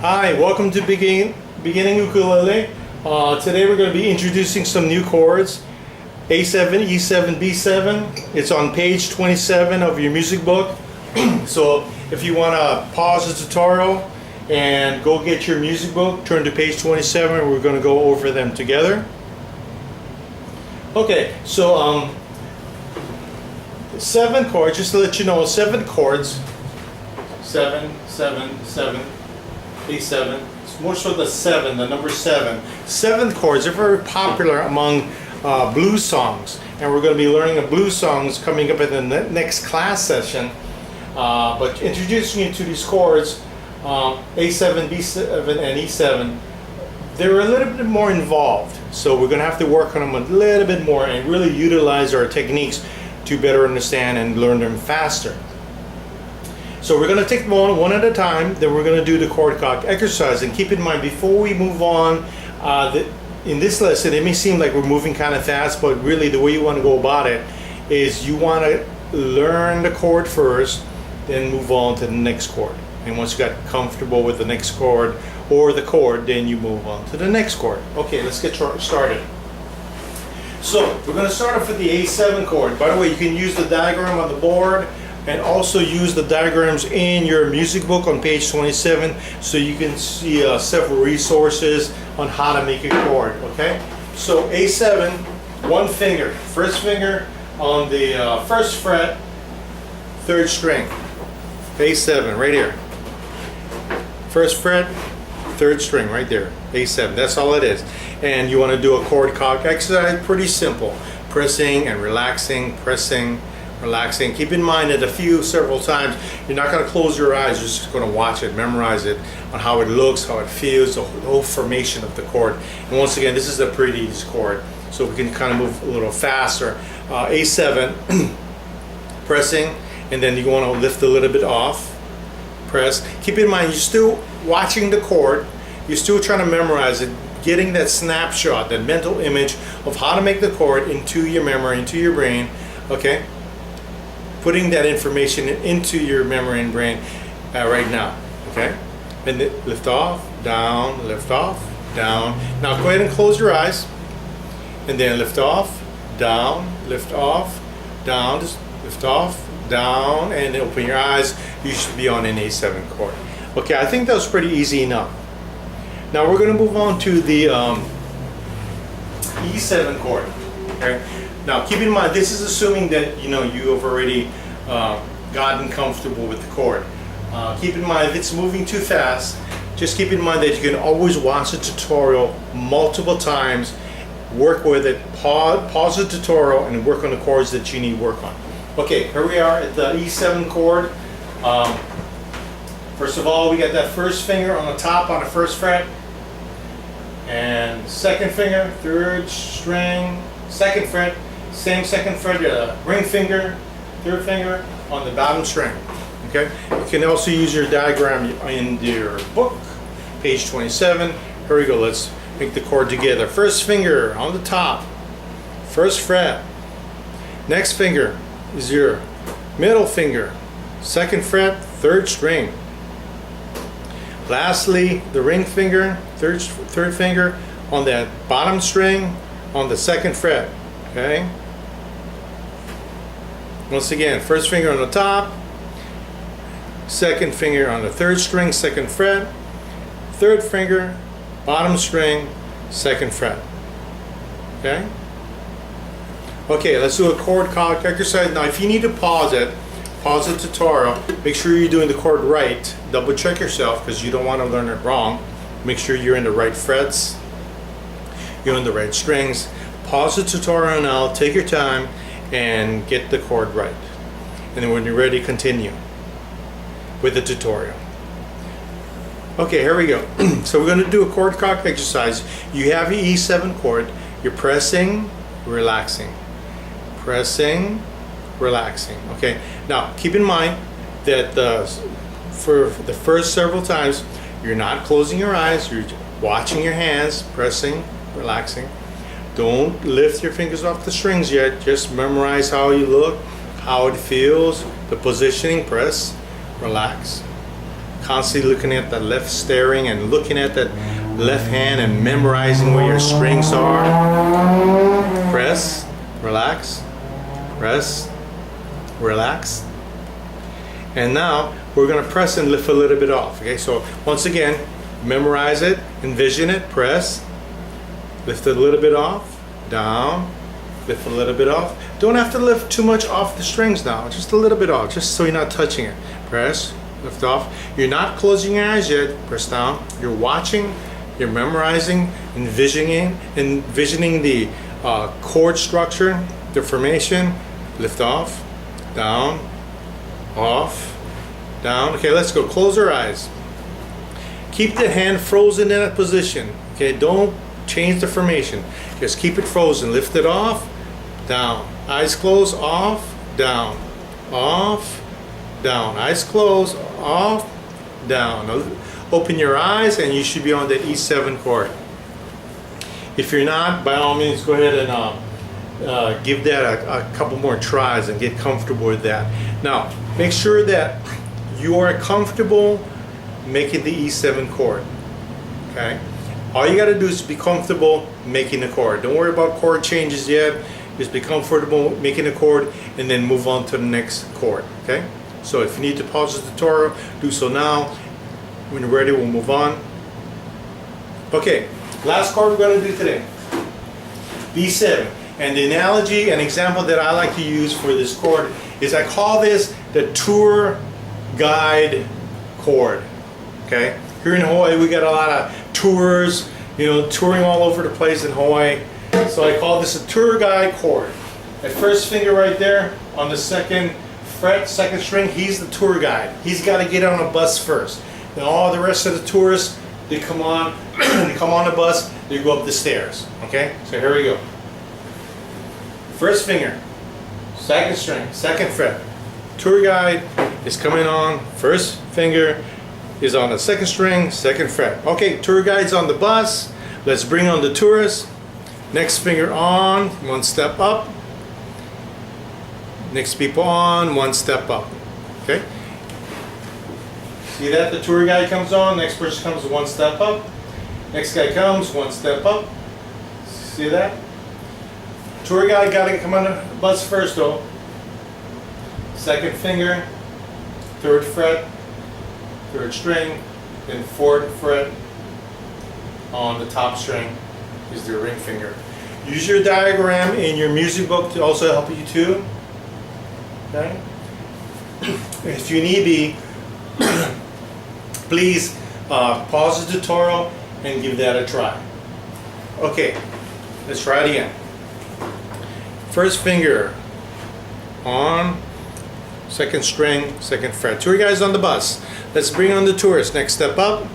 Hi, welcome to Beginning Ukulele. Today we're going to be introducing some new chords. A7E7B7. It's on page 27 of your music book. So if you want to pause the tutorial and go get your music book, turn to page 27. We're going to go over them together. Okay, so 7 chords, just to let you know, 7 chords. 7, 7, 7. A7. It's more so the 7, the number 7. 7 chords are very popular among blues songs, and we're going to be learning the blues songs coming up in the next class session. But introducing you to these chords, A7, B7, and E7, they're a little bit more involved. So we're going to have to work on them a little bit more and really utilize our techniques to better understand and learn them faster. So we're going to take them one at a time, then we're going to do the chord calc exercise. And keep in mind, before we move on, in this lesson, it may seem like we're moving kind of fast, but really the way you want to go about it is you want to learn the chord first, then move on to the next chord. And once you got comfortable with the next chord or the chord, then you move on to the next chord. Okay, let's get started. So we're going to start off with the A7 chord. By the way, you can use the diagram on the board and also use the diagrams in your music book on page 27 so you can see several resources on how to make a chord. Okay, so A7, one finger, first finger on the first fret, 3rd string. A7 right here, first fret, 3rd string right there. A7, that's all it is. And you want to do a chord calc exercise, pretty simple, pressing and relaxing, pressing, relaxing. Keep in mind that several times, you're not going to close your eyes, you're just going to watch it, memorize it on how it looks, how it feels, the whole formation of the chord. And once again, this is a pretty easy chord, so we can kind of move a little faster. A7, pressing, and then you want to lift a little bit off, press. Keep in mind, you're still watching the chord, you're still trying to memorize it, getting that snapshot, that mental image of how to make the chord into your memory, into your brain. Okay, putting that information into your memory and brain right now. Okay, and lift off, down, lift off, down. Now go ahead and close your eyes, and then lift off, down, lift off, down, just lift off, down, and open your eyes. You should be on an A7 chord. Okay, I think that was pretty easy enough. Now we're going to move on to the E7 chord. Okay? Now keep in mind, this is assuming that you have already gotten comfortable with the chord. Keep in mind, if it's moving too fast, just keep in mind that you can always watch the tutorial multiple times, work with it, pause the tutorial, and work on the chords that you need work on. Okay, here we are at the E7 chord. First of all, we got that first finger on the top on the first fret, and second finger, 3rd string, 2nd fret, same 2nd fret, ring finger, 3rd finger on the bottom string. Okay, you can also use your diagram in your book, page 27. Here we go, let's make the chord together. First finger on the top, 1st fret, next finger is your middle finger, 2nd fret, 3rd string. Lastly, the ring finger, third finger on that bottom string on the 2nd fret. Okay. Once again, first finger on the top, 2nd finger on the 3rd string, 2nd fret, 3rd finger, bottom string, 2nd fret. Okay. Okay, let's do a chord calc exercise. Now, if you need to pause the tutorial, make sure you're doing the chord right. Double check yourself because you don't want to learn it wrong. Make sure you're in the right frets, you're in the right strings. Pause the tutorial now, take your time, and get the chord right. And then when you're ready, continue with the tutorial. Okay, here we go. So we're going to do a chord calc exercise. You have your E7 chord, you're pressing, relaxing, pressing, relaxing. Okay, now keep in mind that for the first several times, you're not closing your eyes, you're watching your hands, pressing, relaxing. Don't lift your fingers off the strings yet, just memorize how you look, how it feels, the positioning, press, relax, constantly looking at that left, staring and looking at that left hand and memorizing where your strings are. Press, relax, press, relax. And now we're going to press and lift a little bit off. Okay, so once again, memorize it, envision it, press, lift a little bit off, down, lift a little bit off. Don't have to lift too much off the strings now, just a little bit off, just so you're not touching it. Press, lift off. You're not closing your eyes yet, press down. You're watching, you're memorizing, envisioning the chord structure, the formation. Lift off, down, off, down. Okay, let's go. Close our eyes. Keep the hand frozen in that position. Okay, don't change the formation. Just keep it frozen. Lift it off, down. Eyes closed, off, down, off, down. Eyes closed, off, down. Now, open your eyes and you should be on the E7 chord. If you're not, by all means, go ahead and give that a couple more tries and get comfortable with that. Now, make sure that you are comfortable making the E7 chord. Okay? All you got to do is be comfortable making the chord. Don't worry about chord changes yet. Just be comfortable making the chord and then move on to the next chord. Okay? So if you need to pause the tutorial, do so now. When you're ready, we'll move on. Okay, last chord we're going to do today. B7. And the analogy and example that I like to use for this chord is I call this the tour guide chord. Okay? Here in Hawaii we got a lot of tours, you know, touring all over the place in Hawaii. So I call this a tour guide chord. That first finger right there on the second fret, second string, he's the tour guide. He's got to get on a bus first. Then all the rest of the tourists, they come on, they come on the bus, they go up the stairs. Okay? So here we go. First finger, second string, second fret. Tour guide is coming on, first finger is on the second string, second fret. Okay, tour guide's on the bus. Let's bring on the tourists. Next finger on, one step up. Next people on, one step up. Okay? See that? The tour guide comes on, next person comes one step up. Next guy comes, one step up. See that? Tour guide got to come on the bus first though. Second finger, third fret, third string, then fourth fret on the top string is the ring finger. Use your diagram in your music book to also help you too. Okay? If you need be, please pause the tutorial and give that a try. Okay, let's try it again. First finger on, second string, second fret. Tour guys on the bus. Let's bring on the tourist. Next step up,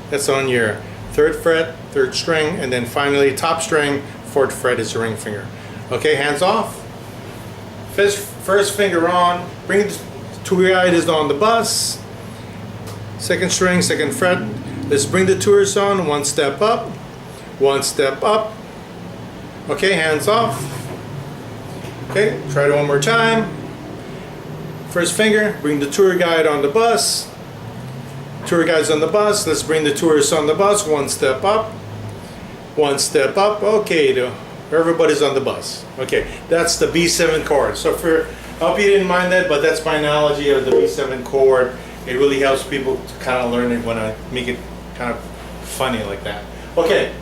that's on your third fret, third string, and then finally top string, fourth fret is the ring finger. Okay, hands off. First finger on, bring the tour guide is on the bus. Second string, second fret. Let's bring the tourist on, one step up, one step up. Okay, hands off. Okay, try it one more time. First finger, bring the tour guide on the bus. Tour guide's on the bus. Let's bring the tourists on the bus. One step up. One step up. Okay, everybody's on the bus. Okay, that's the B7 chord. So I hope you didn't mind that, but that's my analogy of the B7 chord. It really helps people to kind of learn it when I make it kind of funny like that. Okay,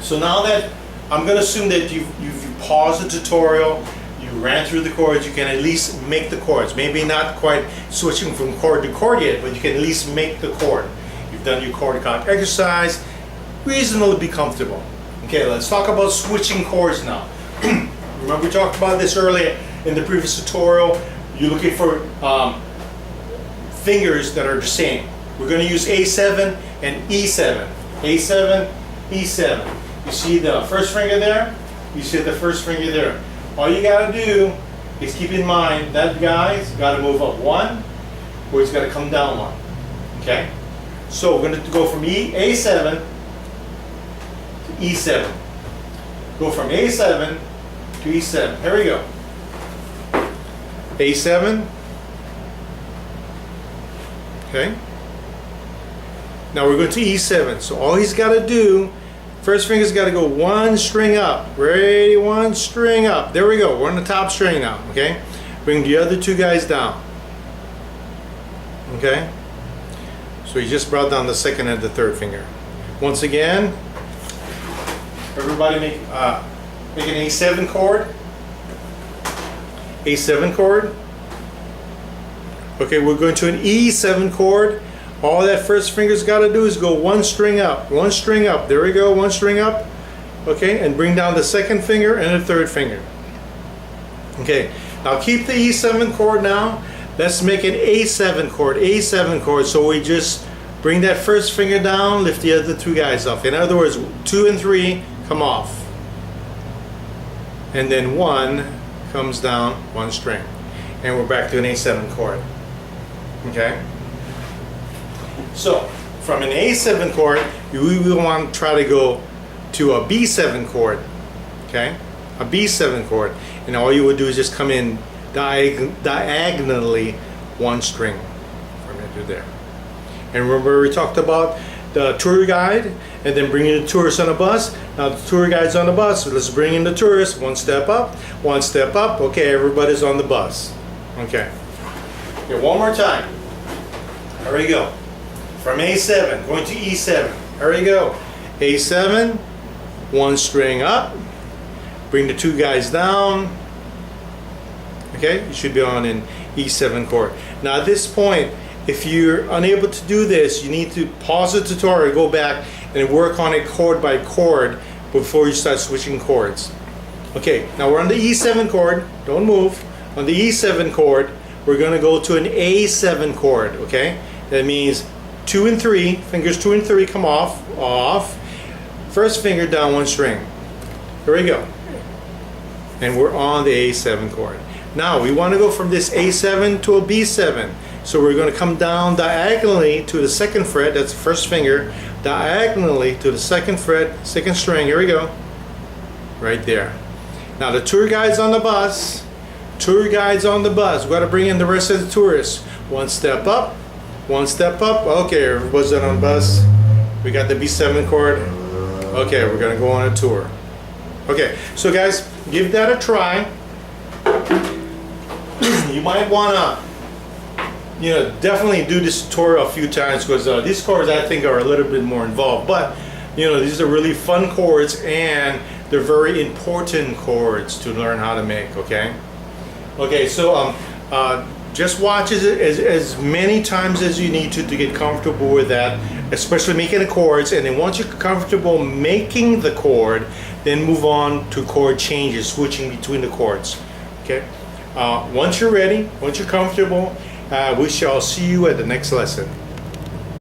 so now that I'm going to assume that you've paused the tutorial, you ran through the chords, you can at least make the chords. Maybe not quite switching from chord to chord yet, but you can at least make the chord. You've done your chord count exercise, reasonably be comfortable. Okay, let's talk about switching chords now. Remember we talked about this earlier in the previous tutorial. You're looking for fingers that are the same. We're going to use A7 and E7. A7, E7. You see the first finger there? You see the first finger there. All you got to do is keep in mind that guy's got to move up one, or he's got to come down one. Okay? So we're going to go from A7 to E7. Go from A7 to E7. Here we go. A7. Okay? Now we're going to E7. So all he's got to do, first finger's got to go one string up. Ready? One string up. There we go. We're on the top string now. Okay. Bring the other two guys down. Okay. So he just brought down the second and the third finger. Once again, everybody make an A7 chord. A7 chord. Okay, we're going to an E7 chord. All that first finger's got to do is go one string up. One string up. There we go. One string up. Okay, and bring down the second finger and the third finger. Okay, now keep the E7 chord now. Let's make an A7 chord. A7 chord. So we just bring that first finger down, lift the other two guys off. In other words, 2 and 3 come off. And then 1 comes down, one string. And we're back to an A7 chord. Okay? So, from an A7 chord, we will want to try to go to a B7 chord. Okay? A B7 chord. And all you would do is just come in diagonally one string from here to there. And remember we talked about the tour guide and then bringing the tourists on a bus. Now the tour guide's on the bus, so let's bring in the tourists. One step up, one step up. Okay, everybody's on the bus. Okay. Okay, one more time. There we go. From A7, going to E7. There we go. A7, one string up. Bring the two guys down. Okay, you should be on an E7 chord. Now at this point, if you're unable to do this, you need to pause the tutorial, go back and work on it chord by chord before you start switching chords. Okay, now we're on the E7 chord. Don't move. On the E7 chord, we're going to go to an A7 chord. Okay, that means 2 and 3, fingers 2 and 3 come off. First finger down one string. There we go. And we're on the A7 chord. Now we want to go from this A7 to a B7. So we're going to come down diagonally to the second fret, that's the first finger, diagonally to the second fret, second string, here we go, right there. Now the tour guide's on the bus, we've got to bring in the rest of the tourists. One step up, okay, everybody's on the bus, we got the B7 chord, okay, we're going to go on a tour. Okay, so guys, give that a try. You might want to definitely do this tutorial a few times because these chords I think are a little bit more involved, but these are really fun chords and they're very important chords to learn how to make. Okay, so just watch as many times as you need to get comfortable with that, especially making the chords, and then once you're comfortable making the chord, then move on to chord changes, switching between the chords. Okay, once you're ready, once you're comfortable, we shall see you at the next lesson.